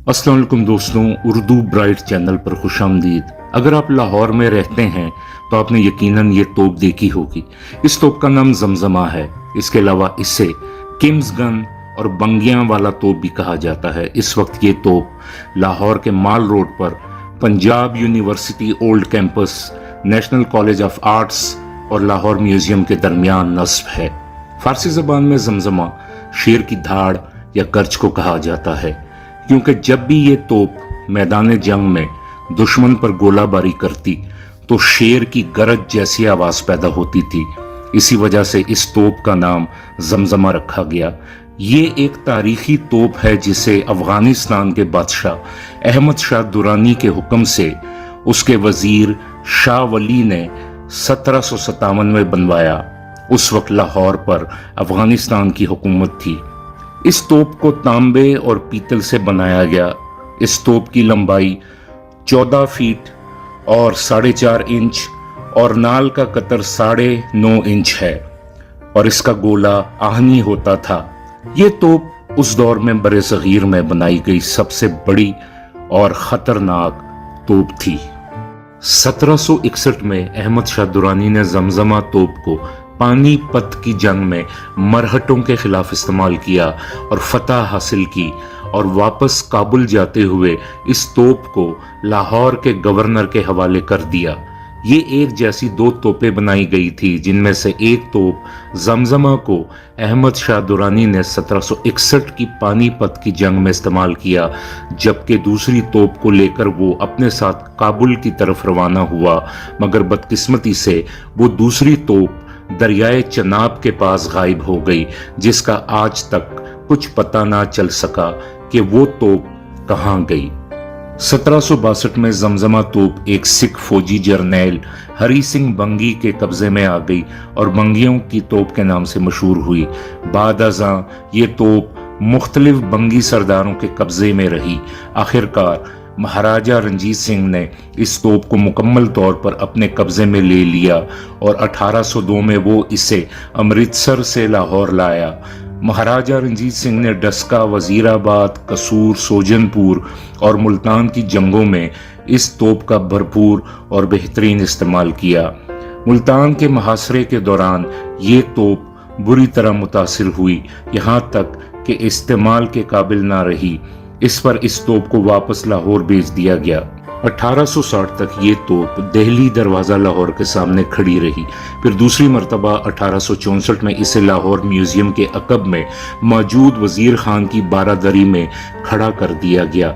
अस्सलाम वालेकुम दोस्तों, उर्दू ब्राइट चैनल पर खुशामदीद। अगर आप लाहौर में रहते हैं तो आपने यकीनन ये तोप देखी होगी। इस तोप का नाम जमजमा है। इसके अलावा इसे किम्स गन और बंगियां वाला तोप भी कहा जाता है। इस वक्त ये तोप लाहौर के माल रोड पर Punjab university old campus, national college of arts और लाहौर म्यूजियम के दरमियान नस्ब है। फारसी जबान में जमजमा शेर की धाड़ या गर्ज को कहा जाता है, क्योंकि जब भी ये तोप मैदान जंग में दुश्मन पर गोलाबारी करती तो शेर की गरज जैसी आवाज पैदा होती थी। इसी वजह से इस तोप का नाम जमजमा रखा गया। ये एक तारीखी तोप है जिसे अफगानिस्तान के बादशाह अहमद शाह दुरानी के हुक्म से उसके वजीर शाह वली ने 1757 में बनवाया। उस वक्त लाहौर पर अफगानिस्तान की हुकूमत थी। इस तोप को तांबे और पीतल से बनाया गया। इस तोप की लंबाई 14 फीट और 4.5 इंच और नाल का कतर 9.5 इंच है और इसका गोला आहनी होता था। ये तोप उस दौर में बड़े सगीर में बनाई गई सबसे बड़ी और खतरनाक तोप थी। 1761 में अहमद शाह दुरानी ने जमजमा तोप को पानीपत की जंग में मरहटों के खिलाफ इस्तेमाल किया और फतह हासिल की, और वापस काबुल जाते हुए इस तोप को लाहौर के गवर्नर के हवाले कर दिया। ये एक जैसी 2 तोपें बनाई गई थी, जिनमें से एक तोप जमजमा को अहमद शाह दुरानी ने 1761 की पानीपत की जंग में इस्तेमाल किया, जबकि दूसरी तोप को लेकर वो अपने साथ काबुल की तरफ रवाना हुआ। मगर बदकिस्मती से वो दूसरी तोप दरियाए चनाब के पास गायब हो गई, जिसका आज तक कुछ पता ना चल सका कि वो तोप कहाँ गई। 1762 में जमजमा तोप एक सिख फौजी जर्नैल हरी सिंह बंगी के कब्जे में आ गई और बंगियों की तोप के नाम से मशहूर हुई। बाद अज़ां ये तोप मुख्तलिफ बंगी सरदारों के कब्जे में रही। आखिरकार महाराजा रंजीत सिंह ने इस तोप को मुकम्मल तौर पर अपने कब्जे में ले लिया और 1802 में वो इसे अमृतसर से लाहौर लाया। महाराजा रंजीत सिंह ने डस्का, वजीराबाद, कसूर, सोजनपुर और मुल्तान की जंगों में इस तोप का भरपूर और बेहतरीन इस्तेमाल किया। मुल्तान के मुहासरे के दौरान ये तोप बुरी तरह मुतासिर हुई, यहाँ तक कि इस्तेमाल के काबिल ना रही। इस पर इस तोप को वापस लाहौर भेज दिया गया। 1860 तक ये तोप दिल्ली दरवाज़ा लाहौर के सामने खड़ी रही। फिर दूसरी मरतबा 1864 में इसे लाहौर म्यूजियम के अकब में मौजूद वजीर खान की बारादरी में खड़ा कर दिया गया।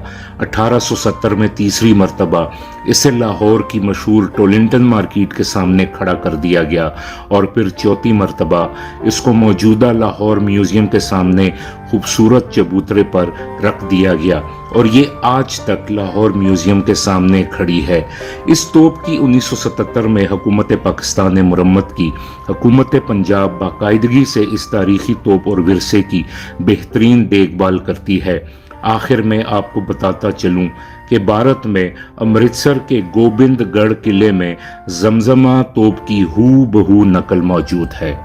1870 में तीसरी मरतबा इसे लाहौर की मशहूर टोलिंटन मार्केट के सामने खड़ा कर दिया गया और फिर चौथी मरतबा इसको मौजूदा लाहौर म्यूजियम के सामने खूबसूरत चबूतरे पर रख दिया गया और ये आज तक लाहौर म्यूजियम के सामने खड़ी है। इस तोप की 1977 में हुकूमत पाकिस्तान ने मुरम्मत की। हुकूमत पंजाब बाकायदगी से इस तारीखी तोप और विरसे की बेहतरीन देखभाल करती है। आखिर में आपको बताता चलूं कि भारत में अमृतसर के गोबिंदगढ़ किले में जमजमा तोप की हूबहू नकल मौजूद है।